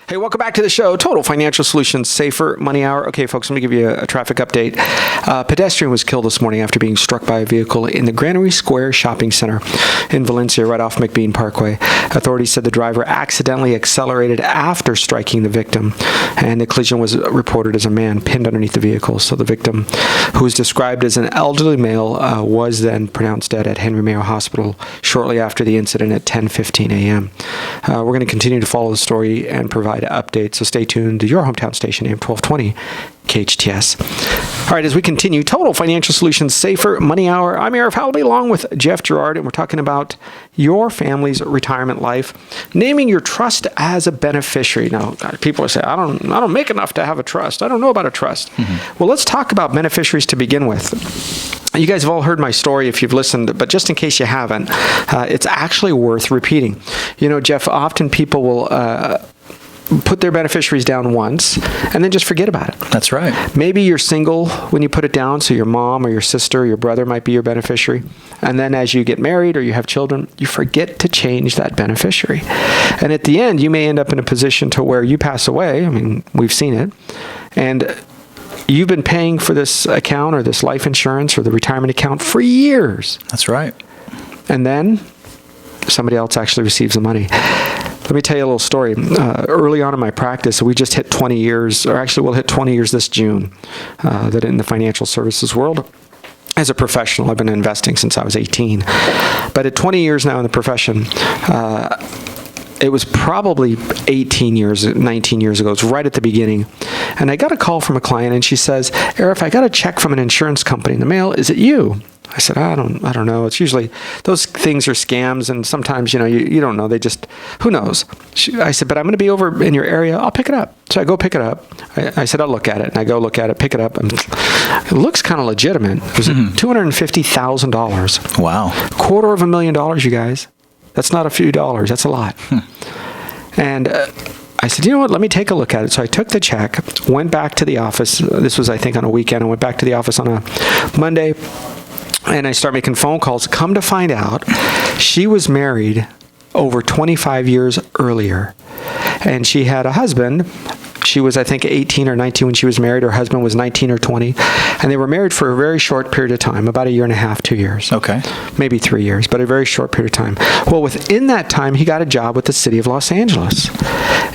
Hey, welcome back to the show, Total Financial Solutions, Safer Money Hour. Okay, folks, let me give you a traffic update. A pedestrian was killed this morning after being struck by a vehicle in the Granary Square Shopping Center in Valencia, right off McBean Parkway. Authorities said the driver accidentally accelerated after striking the victim, and the collision was reported as a man pinned underneath the vehicle. So the victim, who was described as an elderly male, was then pronounced dead at Henry Mayo Hospital shortly after the incident at 10:15 a.m. We're going to continue to follow the story and provide updates, so stay tuned to your hometown station, AM 1220 KHTS. All right, as we continue, Total Financial Solutions Safer Money Hour. I'm Arif Halaby along with Jeff Girard, and we're talking about your family's retirement life, naming your trust as a beneficiary. Now, people say, I don't make enough to have a trust. I don't know about a trust. Well, let's talk about beneficiaries to begin with. You guys have all heard my story if you've listened, but just in case you haven't, it's actually worth repeating. You know, Jeff, often people will put their beneficiaries down once and then just forget about it. That's right. Maybe you're single when you put it down, so your mom or your sister or your brother might be your beneficiary. And then as you get married or you have children, you forget to change that beneficiary. And at the end, you may end up in a position to where you pass away. I mean, we've seen it. And you've been paying for this account or this life insurance or the retirement account for years. That's right. And then somebody else actually receives the money. Let me tell you a little story. Early on in my practice, we just hit 20 years, or actually we'll hit 20 years this June, that in the financial services world. As a professional, I've been investing since I was 18. But at 20 years now in the profession, it was probably 19 years ago. It's right at the beginning. And I got a call from a client, and she says, Arif, I got a check from an insurance company in the mail. Is it you? I said, I don't know. It's usually, those things are scams, and sometimes, you don't know. They just, who knows? I said, but I'm going to be over in your area. I'll pick it up. So I go pick it up. I said, I'll look at it. And I go look at it, pick it up. And it looks kind of legitimate. It was $250,000. Wow. $250,000, you guys. That's not a few dollars. That's a lot. And I said, you know what? Let me take a look at it. So I took the check, went back to the office. This was, I think, on a weekend. I went back to the office on a Monday. And I start making phone calls. Come to find out, she was married over 25 years earlier. And she had a husband. She was, I think, 18 or 19 when she was married. Her husband was 19 or 20. And they were married for a very short period of time, about a year and a half, 2 years. Okay. Maybe 3 years, but a very short period of time. Well, within that time, he got a job with the city of Los Angeles.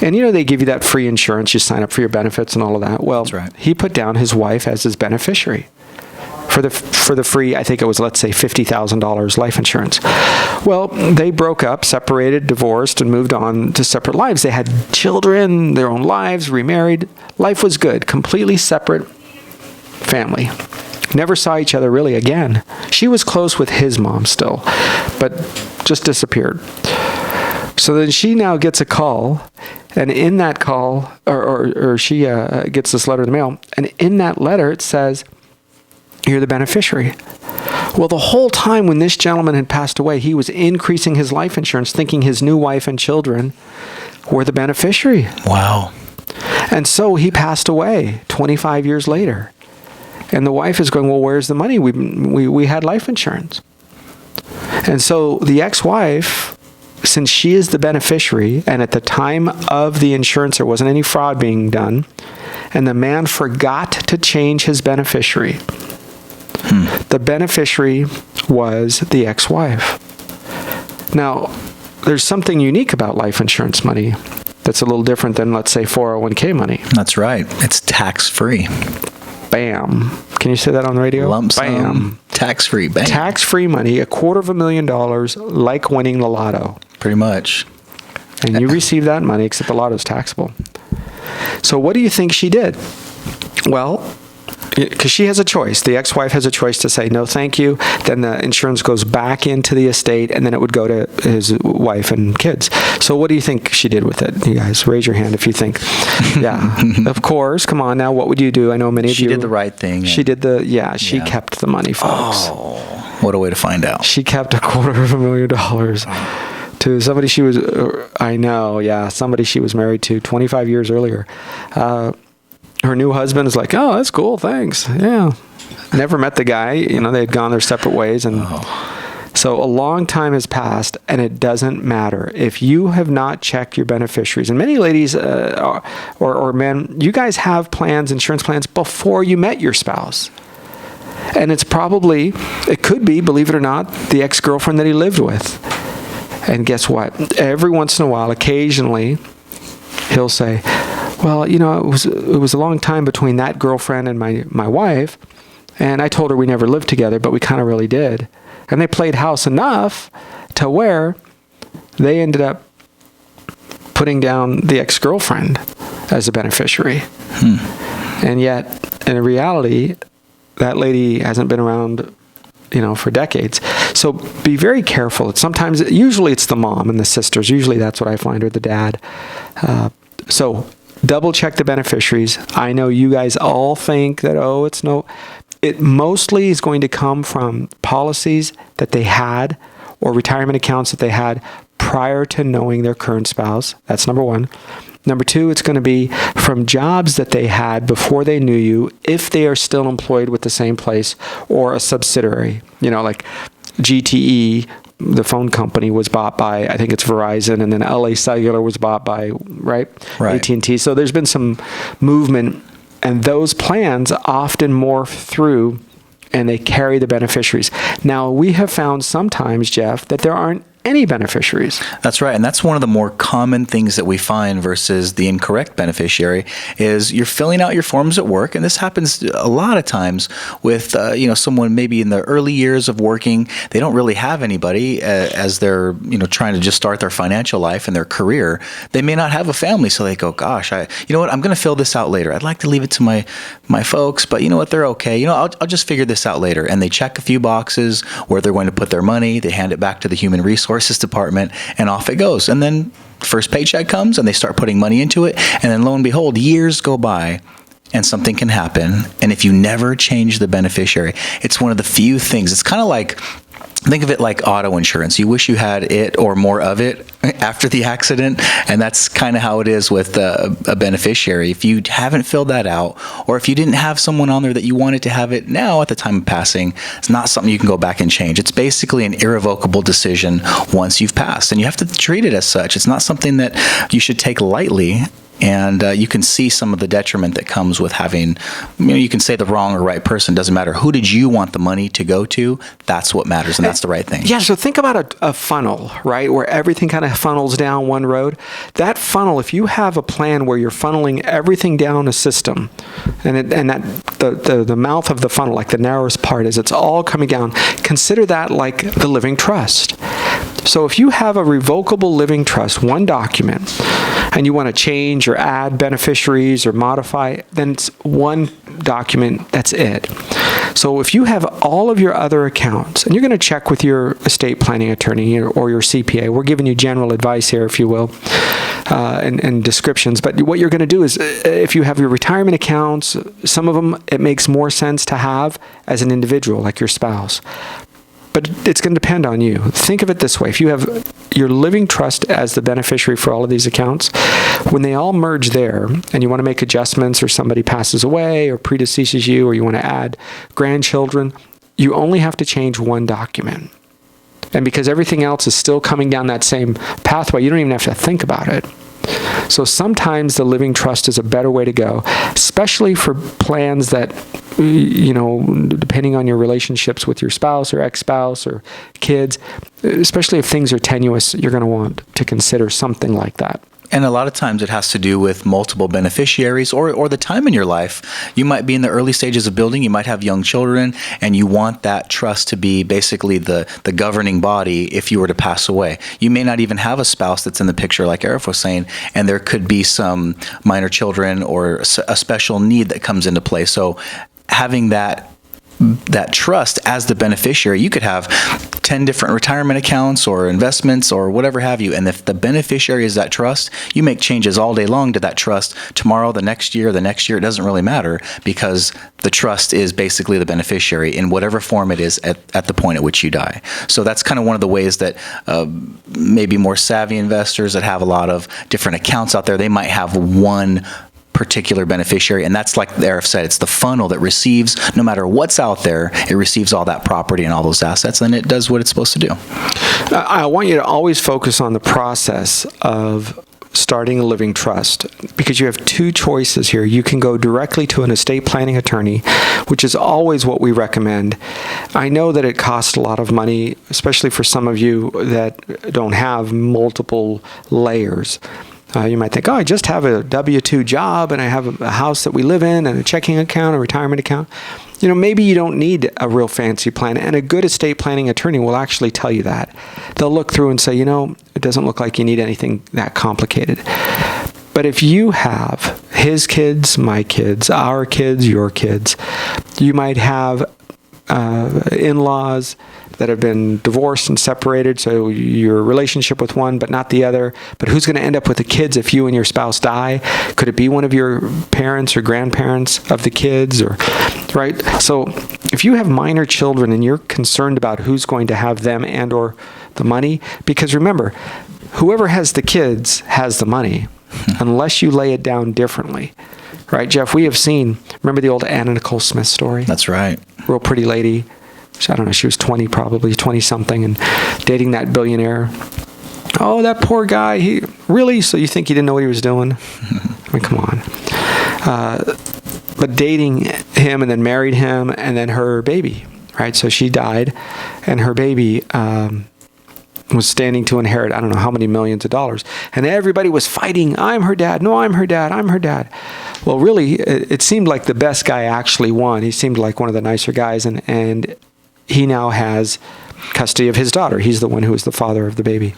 And, they give you that free insurance. You sign up for your benefits and all of that. Well, that's right. He put down his wife as his beneficiary for the free, I think it was, let's say, $50,000 life insurance. Well, they broke up, separated, divorced, and moved on to separate lives. They had children, their own lives, remarried. Life was good, completely separate family. Never saw each other really again. She was close with his mom still, but just disappeared. So then she now gets a call, and in that call, or she gets this letter in the mail, and in that letter it says, you're the beneficiary. Well, the whole time when this gentleman had passed away, he was increasing his life insurance, thinking his new wife and children were the beneficiary. Wow. And so he passed away 25 years later. And the wife is going, well, where's the money? We had life insurance. And so the ex-wife, since she is the beneficiary, and at the time of the insurance, there wasn't any fraud being done, and the man forgot to change his beneficiary. The beneficiary was the ex-wife. Now, there's something unique about life insurance money that's a little different than, let's say, 401k money. That's right. It's tax-free. Bam. Can you say that on the radio? Lump sum. Bam. Tax-free. Bam. Tax-free money, $250,000, like winning the lotto. Pretty much. And you receive that money, except the lotto is taxable. So what do you think she did? Well, because she has a choice. The ex-wife has a choice to say, no, thank you. Then the insurance goes back into the estate, and then it would go to his wife and kids. So what do you think she did with it? You guys, raise your hand if you think. Yeah, of course. Come on now. What would you do? I know many of you. She did the right thing. She did she kept the money, folks. Oh, what a way to find out. She kept $250,000 to somebody she was, somebody she was married to 25 years earlier. Her new husband is like, oh, that's cool, thanks. Yeah. Never met the guy. They had gone their separate ways. And So a long time has passed, and it doesn't matter. If you have not checked your beneficiaries, and many ladies or men, you guys have plans, insurance plans, before you met your spouse. And it could be, believe it or not, the ex-girlfriend that he lived with. And guess what? Every once in a while, occasionally, he'll say, well, it was a long time between that girlfriend and my wife, and I told her we never lived together, but we kind of really did. And they played house enough to where they ended up putting down the ex-girlfriend as a beneficiary. And yet, in reality, that lady hasn't been around, for decades. So be very careful. Usually it's the mom and the sisters. Usually that's what I find, or the dad. So double check the beneficiaries. I know you guys all think that, it mostly is going to come from policies that they had or retirement accounts that they had prior to knowing their current spouse. That's number one. Number two, it's going to be from jobs that they had before they knew you, if they are still employed with the same place or a subsidiary. Like GTE, the phone company, was bought by, I think it's Verizon, and then LA Cellular was bought by, right? AT&T. So there's been some movement, and those plans often morph through and they carry the beneficiaries. Now, we have found sometimes, Jeff, that there aren't any beneficiaries. That's right. And that's one of the more common things that we find versus the incorrect beneficiary is you're filling out your forms at work. And this happens a lot of times with, someone maybe in the early years of working, they don't really have anybody as they're, trying to just start their financial life and their career. They may not have a family. So they go, gosh, I'm going to fill this out later. I'd like to leave it to my folks, but you know what? They're okay. I'll just figure this out later. And they check a few boxes where they're going to put their money. They hand it back to the human resources department, and off it goes. And then first paycheck comes and they start putting money into it. And then lo and behold, years go by and something can happen. And if you never change the beneficiary, it's one of the few things. It's kind of like, think of it like auto insurance. You wish you had it or more of it after the accident, and that's kind of how it is with a beneficiary. If you haven't filled that out, or if you didn't have someone on there that you wanted to have it now at the time of passing, it's not something you can go back and change. It's basically an irrevocable decision once you've passed, and you have to treat it as such. It's not something that you should take lightly. And you can see some of the detriment that comes with having, you can say the wrong or right person. Doesn't matter. Who did you want the money to go to? That's what matters, and that's the right thing. Yeah, so think about a funnel, right, where everything kind of funnels down one road. That funnel, if you have a plan where you're funneling everything down a system, and that the mouth of the funnel, like the narrowest part, is it's all coming down, consider that like the living trust. So if you have a revocable living trust, one document, and you want to change or add beneficiaries or modify, then it's one document, that's it. So if you have all of your other accounts, and you're going to check with your estate planning attorney or your CPA, we're giving you general advice here, if you will, and descriptions, but what you're going to do is, if you have your retirement accounts, some of them it makes more sense to have as an individual, like your spouse. But it's going to depend on you. Think of it this way. If you have your living trust as the beneficiary for all of these accounts, when they all merge there and you want to make adjustments, or somebody passes away or predeceases you, or you want to add grandchildren, you only have to change one document. And because everything else is still coming down that same pathway, you don't even have to think about it. So sometimes the living trust is a better way to go, especially for plans that, depending on your relationships with your spouse or ex-spouse or kids, especially if things are tenuous, you're going to want to consider something like that. And a lot of times it has to do with multiple beneficiaries or the time in your life. You might be in the early stages of building, you might have young children, and you want that trust to be basically the governing body if you were to pass away. You may not even have a spouse that's in the picture, like Arif was saying, and there could be some minor children or a special need that comes into play. So having that trust as the beneficiary, you could have 10 different retirement accounts or investments or whatever have you. And if the beneficiary is that trust, you make changes all day long to that trust. Tomorrow, the next year, it doesn't really matter, because the trust is basically the beneficiary in whatever form it is at the point at which you die. So that's kind of one of the ways that maybe more savvy investors that have a lot of different accounts out there, they might have one particular beneficiary. And that's like Arif said, it's the funnel that receives, no matter what's out there, it receives all that property and all those assets, and it does what it's supposed to do. I want you to always focus on the process of starting a living trust, because you have two choices here. You can go directly to an estate planning attorney, which is always what we recommend. I know that it costs a lot of money, especially for some of you that don't have multiple layers. You might think, oh, I just have a W-2 job and I have a house that we live in and a checking account, a retirement account. Maybe you don't need a real fancy plan, and a good estate planning attorney will actually tell you that. They'll look through and say, it doesn't look like you need anything that complicated. But if you have his kids, my kids, our kids, your kids, you might have in-laws that have been divorced and separated, so your relationship with one but not the other. But who's going to end up with the kids if you and your spouse die? Could it be one of your parents or grandparents of the kids, right? So if you have minor children and you're concerned about who's going to have them and or the money, because remember, whoever has the kids has the money, unless you lay it down differently. Right, Jeff, we have seen, remember the old Anna Nicole Smith story? That's right. Real pretty lady. I don't know, she was 20 probably, 20-something, and dating that billionaire. Oh, that poor guy. Really? So you think he didn't know what he was doing? I mean, come on. But dating him and then married him, and then her baby, right? So she died, and her baby was standing to inherit, I don't know how many millions of dollars. And everybody was fighting, I'm her dad. No, I'm her dad. I'm her dad. Well, really, it seemed like the best guy actually won. He seemed like one of the nicer guys, and he now has custody of his daughter. He's the one who is the father of the baby.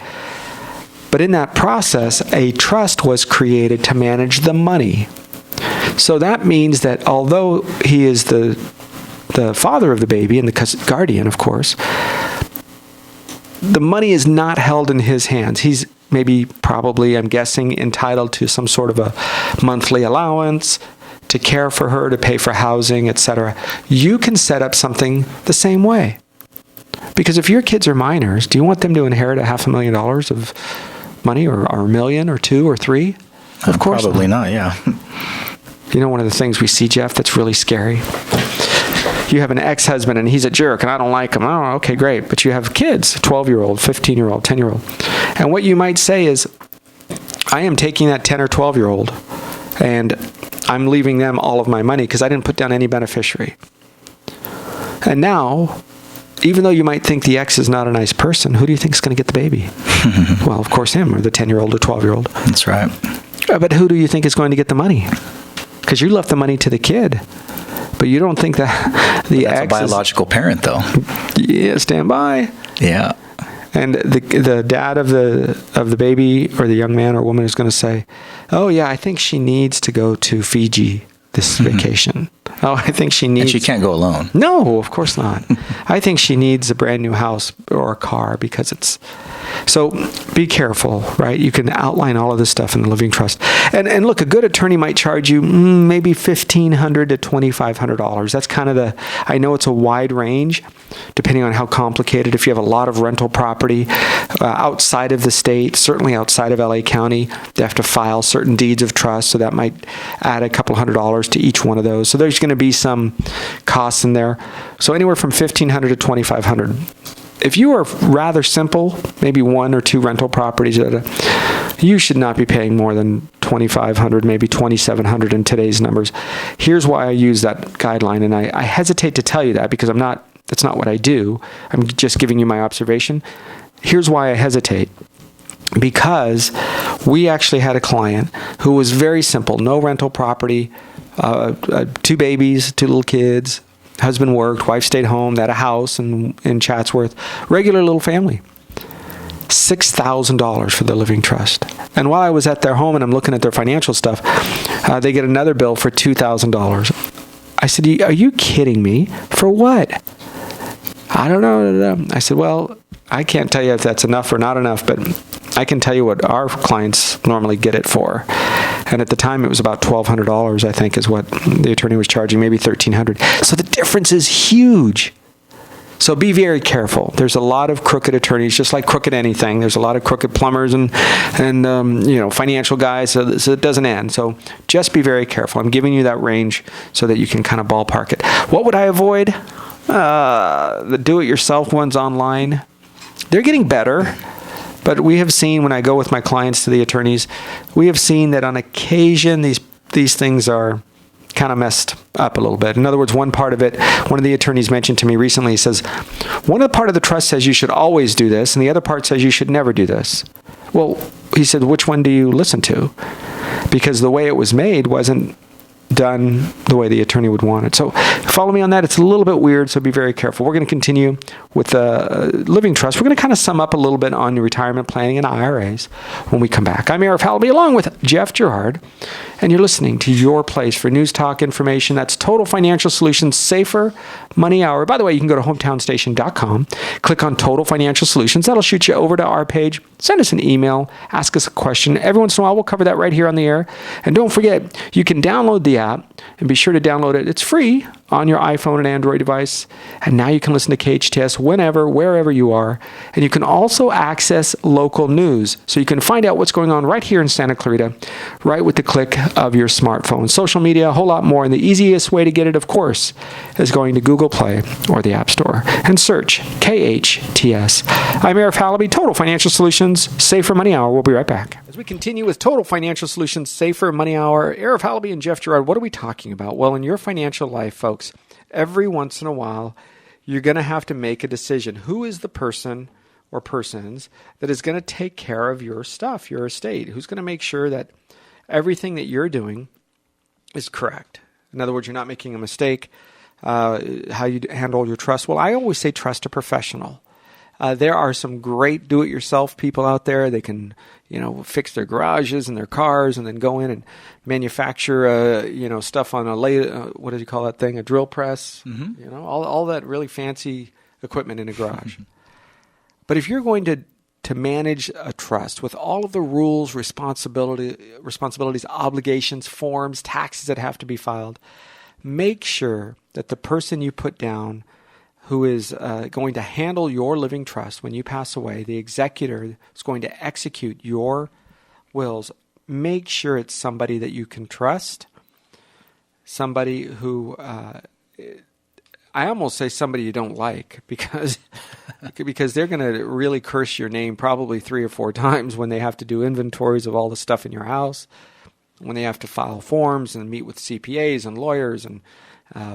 But in that process, a trust was created to manage the money. So that means that although he is the father of the baby and the guardian, of course, the money is not held in his hands. He's probably, I'm guessing, entitled to some sort of a monthly allowance to care for her, to pay for housing, etc. You can set up something the same way. Because if your kids are minors, do you want them to inherit $500,000 of money, or $1 million, or $2 million, or $3 million? Of course Probably not, yeah. One of the things we see, Jeff, that's really scary. You have an ex-husband and he's a jerk and I don't like him. Oh, okay, great. But you have kids, 12-year-old, 15-year-old, 10-year-old. And what you might say is, I am taking that 10 or 12-year-old and I'm leaving them all of my money because I didn't put down any beneficiary. And now, even though you might think the ex is not a nice person, who do you think is going to get the baby? Well, of course him, or the 10-year-old or 12-year-old. That's right. But who do you think is going to get the money? Because you left the money to the kid. But you don't think that the ex is a biological parent, though. Yeah, stand by. Yeah. And the dad of the baby or the young man or woman is going to say, "Oh yeah, I think she needs to go to Fiji this vacation. Oh, I think she needs." And she can't go alone. No, of course not. I think she needs a brand new house or a car because it's. So be careful, right? You can outline all of this stuff in the living trust. And look, a good attorney might charge you maybe $1,500 to $2,500. That's kind of I know it's a wide range, depending on how complicated. If you have a lot of rental property outside of the state, certainly outside of LA County, they have to file certain deeds of trust, so that might add a couple $100 to each one of those. So there's going to be some costs in there. So anywhere from $1,500 to $2,500. If you are rather simple, maybe 1 or 2 rental properties, you should not be paying more than $2,500, maybe $2,700 in today's numbers. Here's why I use that guideline, and I hesitate to tell you that because that's not what I do. I'm just giving you my observation. Here's why I hesitate. Because we actually had a client who was very simple, no rental property, 2 babies, 2 little kids. Husband worked, wife stayed home, they had a house in Chatsworth. Regular little family. $6,000 for the living trust. And while I was at their home and I'm looking at their financial stuff, they get another bill for $2,000. I said, "Are you kidding me? For what?" "I don't know." I said, "Well, I can't tell you if that's enough or not enough, but I can tell you what our clients normally get it for." And at the time, it was about $1,200, I think, is what the attorney was charging, maybe $1,300. So the difference is huge. So be very careful. There's a lot of crooked attorneys, just like crooked anything. There's a lot of crooked plumbers and financial guys, so it doesn't end. So just be very careful. I'm giving you that range so that you can kind of ballpark it. What would I avoid? The do-it-yourself ones online. They're getting better. But we have seen, when I go with my clients to the attorneys, we have seen that on occasion these things are kind of messed up a little bit. In other words, one part of it, one of the attorneys mentioned to me recently, he says, one of the part of the trust says you should always do this, and the other part says you should never do this. Well, he said, which one do you listen to? Because the way it was made wasn't done the way the attorney would want it. So follow me on that. It's a little bit weird, so be very careful. We're going to continue with the living trust. We're going to kind of sum up a little bit on retirement planning and IRAs when we come back. I'm Arif Halaby along with Jeff Girard, and you're listening to your place for news, talk, information. That's Total Financial Solutions Safer Money Hour. By the way, you can go to hometownstation.com, click on Total Financial Solutions. That'll shoot you over to our page. Send us an email, ask us a question. Every once in a while, we'll cover that right here on the air. And don't forget, you can download the app, and be sure to download it. It's free on your iPhone and Android device. And now you can listen to KHTS whenever, wherever you are. And you can also access local news. So you can find out what's going on right here in Santa Clarita, right with the click of your smartphone. Social media, a whole lot more. And the easiest way to get it, of course, is going to Google Play or the App Store and search KHTS. I'm Arif Halaby, Total Financial Solutions, Safer Money Hour. We'll be right back. As we continue with Total Financial Solutions, Safer Money Hour, Arif Halaby and Jeff Girard, what are we talking about? Well, in your financial life, folks, every once in a while, you're going to have to make a decision. Who is the person or persons that is going to take care of your stuff, your estate? Who's going to make sure that everything that you're doing is correct? In other words, you're not making a mistake. How you handle your trust? Well, I always say trust a professional. There are some great do-it-yourself people out there. They can, fix their garages and their cars, and then go in and manufacture, stuff on what do you call that thing? A drill press. Mm-hmm. All that really fancy equipment in a garage. But if you're going to manage a trust with all of the rules, responsibilities, obligations, forms, taxes that have to be filed, make sure that the person you put down who is going to handle your living trust when you pass away, the executor is going to execute your wills, make sure it's somebody that you can trust, somebody who, I almost say somebody you don't like, because they're going to really curse your name probably 3 or 4 times when they have to do inventories of all the stuff in your house, when they have to file forms and meet with CPAs and lawyers and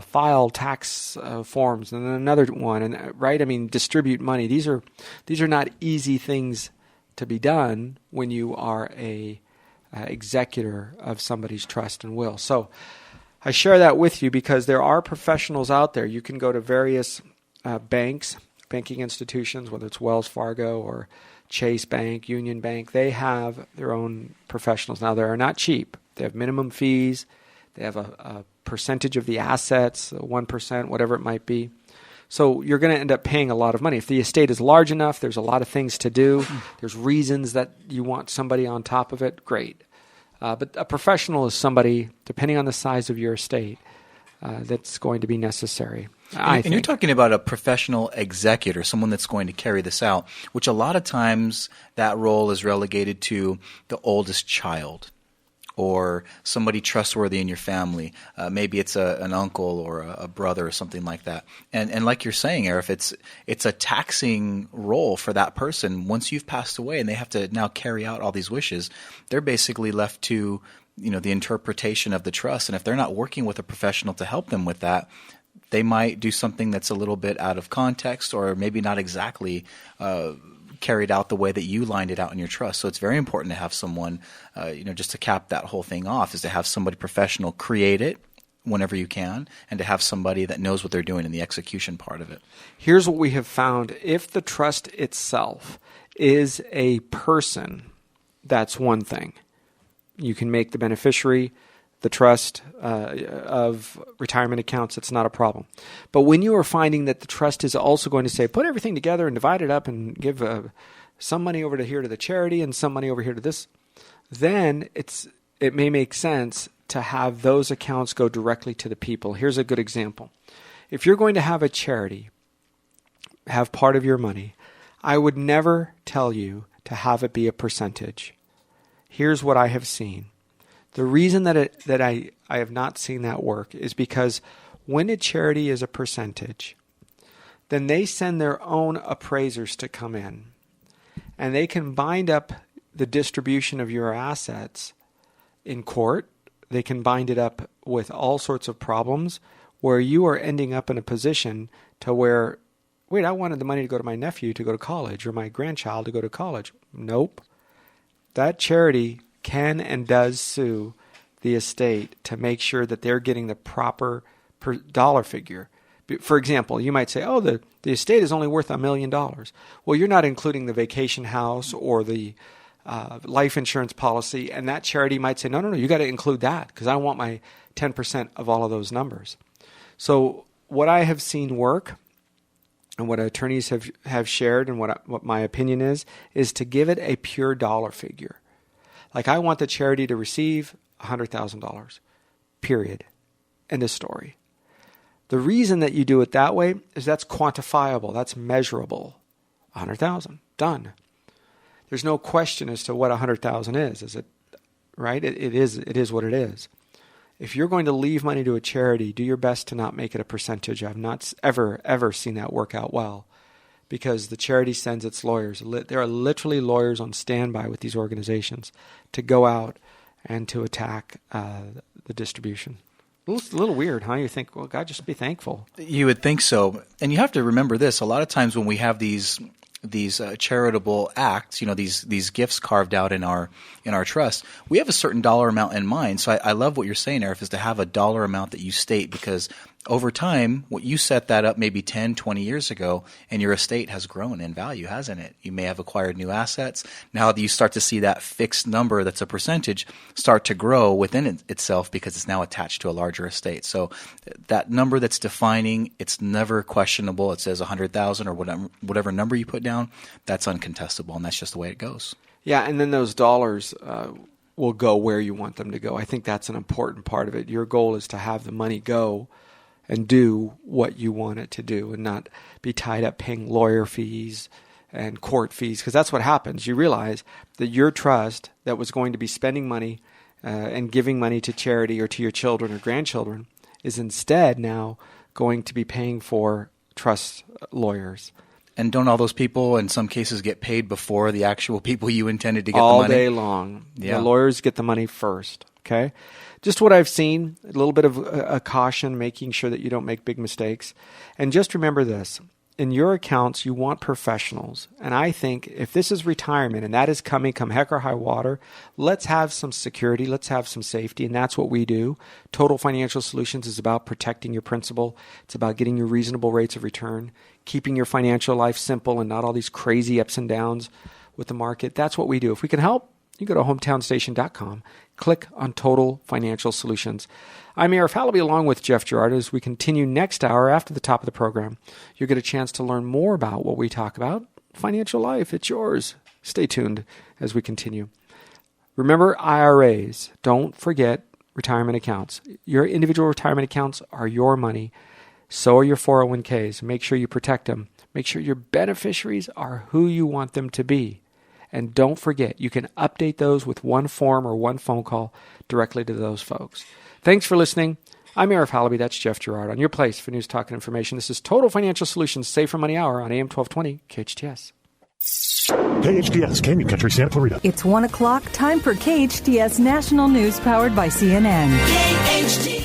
file tax forms, and then another one, and right? I mean, distribute money. These are not easy things to be done when you are a executor of somebody's trust and will. So I share that with you because there are professionals out there. You can go to various banking institutions, whether it's Wells Fargo or Chase Bank, Union Bank. They have their own professionals. Now, they are not cheap. They have minimum fees. They have a percentage of the assets, 1%, whatever it might be. So you're going to end up paying a lot of money. If the estate is large enough, there's a lot of things to do. There's reasons that you want somebody on top of it. Great. But a professional is somebody, depending on the size of your estate, that's going to be necessary. And you're talking about a professional executor, someone that's going to carry this out, which a lot of times that role is relegated to the oldest child or somebody trustworthy in your family. Maybe it's an uncle or a brother or something like that. And like you're saying, Arif, it's a taxing role for that person. Once you've passed away and they have to now carry out all these wishes, they're basically left to the interpretation of the trust. And if they're not working with a professional to help them with that, they might do something that's a little bit out of context or maybe not exactly carried out the way that you lined it out in your trust. So it's very important to have someone, just to cap that whole thing off, is to have somebody professional create it whenever you can, and to have somebody that knows what they're doing in the execution part of it. Here's what we have found. If the trust itself is a person, that's one thing. You can make the beneficiary the trust of retirement accounts. It's not a problem. But when you are finding that the trust is also going to say, put everything together and divide it up and give some money over to here to the charity and some money over here to this, then it may make sense to have those accounts go directly to the people. Here's a good example. If you're going to have a charity have part of your money, I would never tell you to have it be a percentage. Here's what I have seen. The reason that I have not seen that work is because when a charity is a percentage, then they send their own appraisers to come in, and they can bind up the distribution of your assets in court. They can bind it up with all sorts of problems where you are ending up in a position to where, wait, I wanted the money to go to my nephew to go to college or my grandchild to go to college. Nope. That charity can and does sue the estate to make sure that they're getting the proper dollar figure. For example, you might say, oh, the estate is only worth $1 million. Well, you're not including the vacation house or the life insurance policy, and that charity might say, no, you got to include that because I want my 10% of all of those numbers. So what I have seen work and what attorneys have shared and what my opinion is to give it a pure dollar figure. Like I want the charity to receive $100,000, period. End of story. The reason that you do it that way is that's quantifiable, that's measurable. 100,000, done. There's no question as to what 100,000 is it right? It is what it is. If you're going to leave money to a charity, do your best to not make it a percentage. I've not ever seen that work out well because the charity sends its lawyers. There are literally lawyers on standby with these organizations to go out and to attack the distribution. It's a little weird, huh? You think, well, God, just be thankful. You would think so. And you have to remember this. A lot of times when we have these charitable acts, these gifts carved out in our trust, we have a certain dollar amount in mind. So I love what you're saying, Arif, is to have a dollar amount that you state, because over time, what you set that up maybe 10, 20 years ago, and your estate has grown in value, hasn't it? You may have acquired new assets. Now that you start to see that fixed number that's a percentage start to grow within itself because it's now attached to a larger estate. So that number that's defining, it's never questionable. It says 100,000 or whatever number you put down, that's uncontestable, and that's just the way it goes. Yeah, and then those dollars will go where you want them to go. I think that's an important part of it. Your goal is to have the money go and do what you want it to do and not be tied up paying lawyer fees and court fees, because that's what happens. You realize that your trust that was going to be spending money and giving money to charity or to your children or grandchildren is instead now going to be paying for trust lawyers. And don't all those people in some cases get paid before the actual people you intended to get all the money? All day long. Yeah. The lawyers get the money first, okay? Just what I've seen, a little bit of a caution, making sure that you don't make big mistakes. And just remember this, in your accounts, you want professionals. And I think if this is retirement and that is coming come heck or high water, let's have some security, let's have some safety, and that's what we do. Total Financial Solutions is about protecting your principal. It's about getting you reasonable rates of return, keeping your financial life simple and not all these crazy ups and downs with the market. That's what we do. If we can help, you go to hometownstation.com, click on Total Financial Solutions. I'm Arif Halaby along with Jeff Girard. As we continue next hour after the top of the program, you'll get a chance to learn more about what we talk about. Financial life, it's yours. Stay tuned as we continue. Remember IRAs. Don't forget retirement accounts. Your individual retirement accounts are your money. So are your 401ks. Make sure you protect them. Make sure your beneficiaries are who you want them to be. And don't forget, you can update those with one form or one phone call directly to those folks. Thanks for listening. I'm Arif Halaby. That's Jeff Girard on your place for news, talk, and information. This is Total Financial Solutions Safer Money Hour on AM 1220 KHTS. KHTS, Canyon Country, Santa Clarita. It's 1 o'clock, time for KHTS National News powered by CNN. KHTS.